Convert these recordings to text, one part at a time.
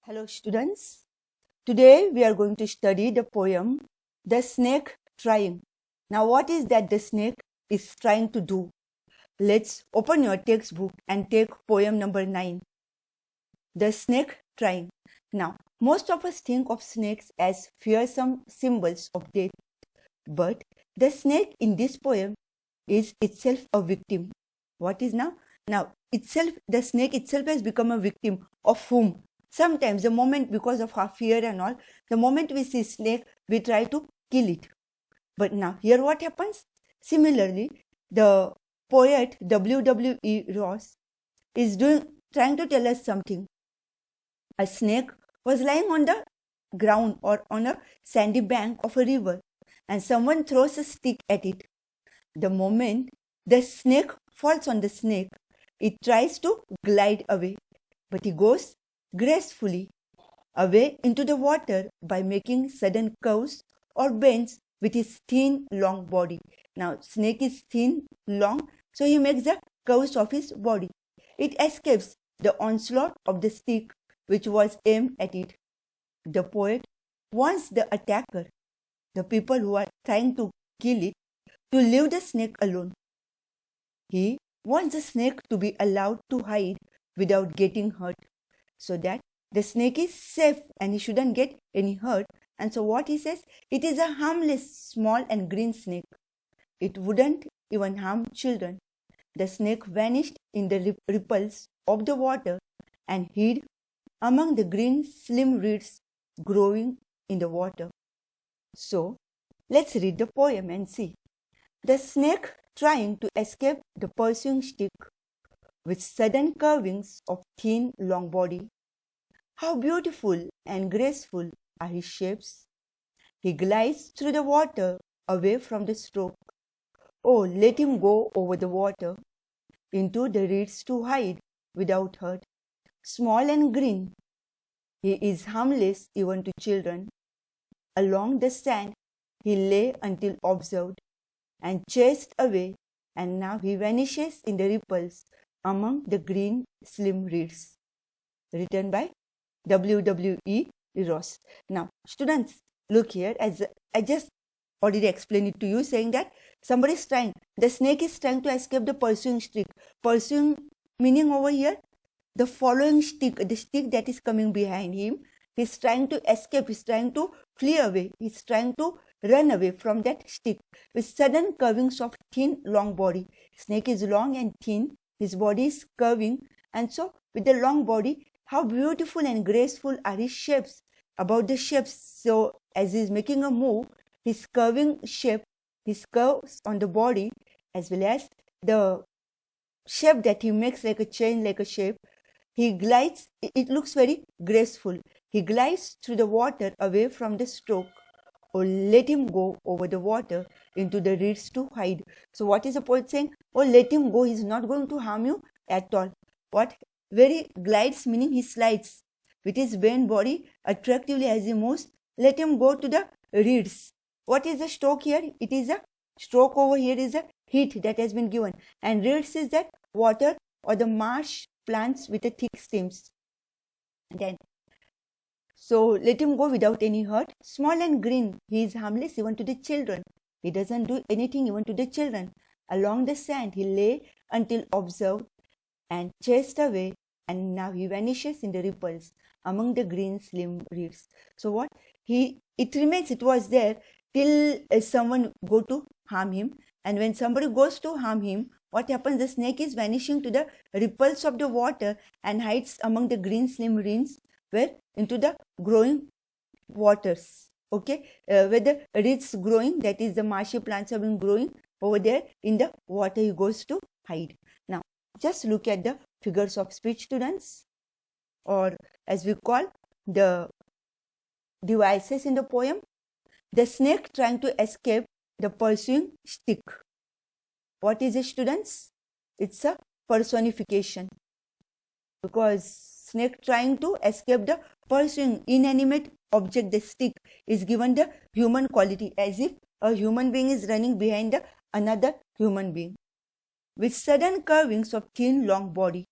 Hello students, today we are going to study the poem The Snake Trying. Now what is that the snake is trying to do? Let's open your textbook and take poem number 9. The Snake Trying. Now most of us think of snakes as fearsome symbols of death, but the snake in this poem is itself a victim. What is now? Now the snake itself has become a victim of whom? Sometimes the moment, because of our fear and all, the moment we see snake, we try to kill it. But now here what happens? Similarly, the poet W.W. Ross is trying to tell us something. A snake was lying on the ground or on a sandy bank of a river, and someone throws a stick at it. The moment the snake falls on the snake, it tries to glide away, but he goes gracefully away into the water by making sudden curves or bends with his thin, long body. Now, snake is thin, long, so he makes the curves of his body. It escapes the onslaught of the stick which was aimed at it. The poet wants the attacker, the people who are trying to kill it, to leave the snake alone. He wants the snake to be allowed to hide without getting hurt, so that the snake is safe and he shouldn't get any hurt. And so what he says, it is a harmless, small and green snake. It wouldn't even harm children. The snake vanished in the ripples of the water and hid among the green slim reeds growing in the water. So let's read the poem and see. The snake trying to escape the pursuing stick, with sudden curvings of thin, long body. How beautiful and graceful are his shapes. He glides through the water away from the stroke. Oh, let him go over the water, into the reeds to hide without hurt. Small and green, he is harmless even to children. Along the sand he lay until observed and chased away, and now he vanishes in the ripples among the green slim reeds. Written by W.W. Ross. Now, students, look here, as I just already explained it to you, saying that somebody is trying, the snake is trying to escape the pursuing stick. Pursuing meaning over here, the following stick, the stick that is coming behind him, he is trying to escape, he is trying to flee away, he is trying to run away from that stick with sudden curvings of thin, long body. Snake is long and thin, his body is curving, and so with the long body, how beautiful and graceful are his shapes. About the shapes, so as he is making a move, his curving shape, his curves on the body, as well as the shape that he makes like a chain, like a shape, he glides, it looks very graceful. He glides through the water away from the stroke. Or let him go over the water into the reeds to hide. So what is the poet saying? Oh, let him go, he is not going to harm you at all. What? Very glides, meaning he slides with his bent body attractively as he moves. Let him go to the reeds. What is the stroke here? It is a stroke over here is a heat that has been given. And reeds is that water or the marsh plants with the thick stems. Then so let him go without any hurt. Small and green, he is harmless even to the children. He doesn't do anything even to the children. Along the sand he lay until observed and chased away, and now he vanishes in the ripples among the green slim reeds. So what? It remains, it was there till someone go to harm him. And when somebody goes to harm him, what happens? The snake is vanishing to the ripples of the water and hides among the green slim reeds, where into the growing waters, okay, where the reeds growing, that is the marshy plants have been growing over there in the water, he goes to hide. Now just look at the figures of speech, students, or as we call the devices in the poem. The snake trying to escape the pursuing stick. What is it, students? It's a personification, because snake trying to escape the pursuing inanimate object, the stick, is given the human quality, as if a human being is running behind another human being, with sudden curvings of thin, long body.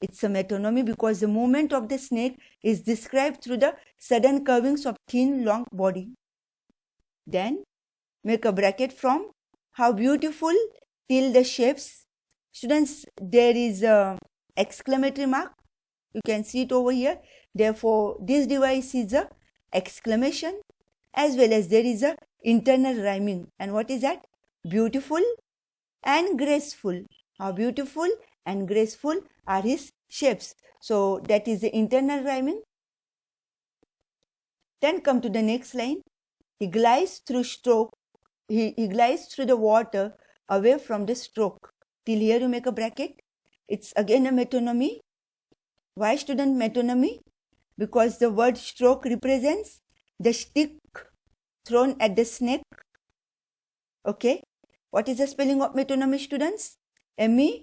It's a metonymy because the movement of the snake is described through the sudden curvings of thin, long body. Then make a bracket from how beautiful till the shapes. Students, there is a exclamatory mark. You can see it over here. Therefore, this device is a exclamation, as well as there is a internal rhyming. And what is that? Beautiful and graceful. How beautiful and graceful are his shapes. So that is the internal rhyming. Then come to the next line. He glides through stroke. He glides through the water away from the stroke. Till here you make a bracket. It's again a metonymy. Why, student, metonymy? Because the word stroke represents the stick thrown at the snake. Okay. What is the spelling of metonymy, students? M-E-T-O-N-Y-M-Y.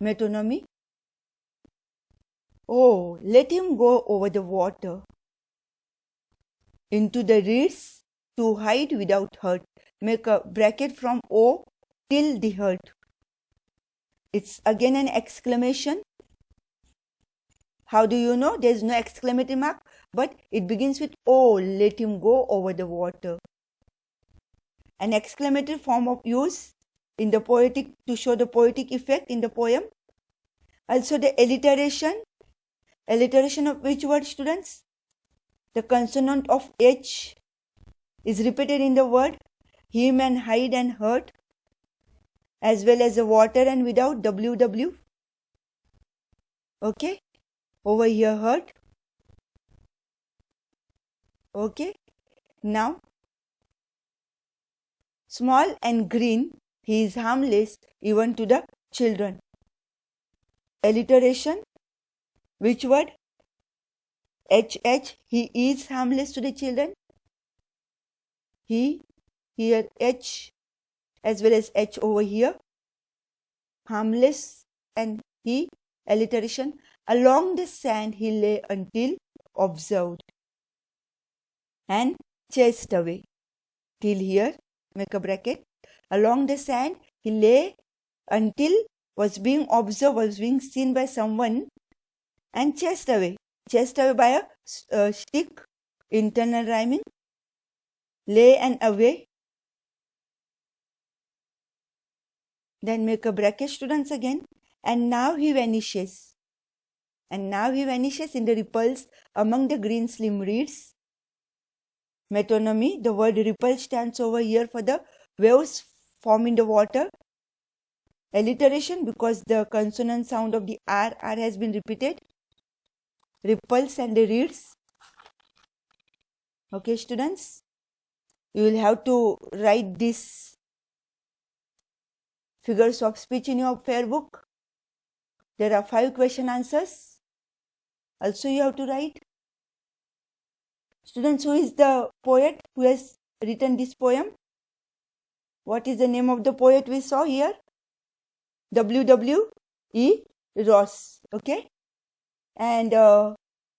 Metonymy. Oh, let him go over the water into the reeds to hide without hurt. Make a bracket from O till the hurt. It's again an exclamation. How do you know? There is no exclamatory mark, but it begins with O, let him go over the water. An exclamatory form of use in the poetic to show the poetic effect in the poem. Also the alliteration. Alliteration of which word, students? The consonant of H is repeated in the word him and hide and hurt, as well as the water and without, WW. Okay. Over here, hurt. Okay. Now, small and green, he is harmless even to the children. Alliteration. Which word? HH. He is harmless to the children. He, here H, as well as H over here. Harmless and he, alliteration. Along the sand he lay until observed and chased away. Till here, make a bracket. Along the sand he lay until was being observed, was being seen by someone, and chased away. Chased away by a stick, internal rhyming. Lay and away. Then make a bracket, students, again. And now he vanishes. And now he vanishes in the ripples among the green slim reeds. Metonymy. The word ripple stands over here for the waves formed in the water. Alliteration because the consonant sound of the R has been repeated. Ripples and the reeds. Okay, students. You will have to write these figures of speech in your fair book. There are 5 question answers. Also you have to write. Students, who is the poet who has written this poem? What is the name of the poet we saw here? W.E. Ross. Okay. And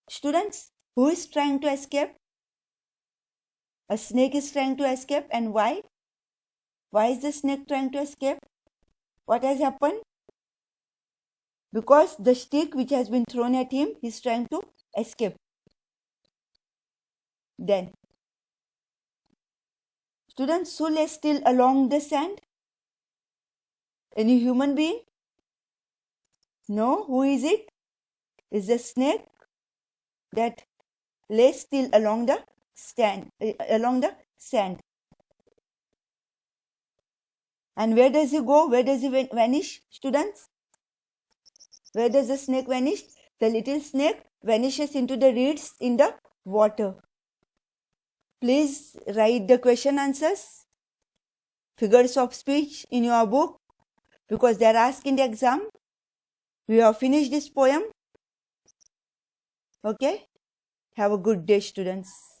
students, who is trying to escape? A snake is trying to escape. And why? Why is the snake trying to escape? What has happened? Because the stick which has been thrown at him, he is trying to escape. Then, students, who lay still along the sand? Any human being? No. Who is it? Is the snake that lays still along the sand. And where does he go? Where does he vanish, students? Where does the snake vanish? The little snake vanishes into the reeds in the water. Please write the question answers, figures of speech in your book, because they are asked in the exam. We have finished this poem. Okay. Have a good day, students.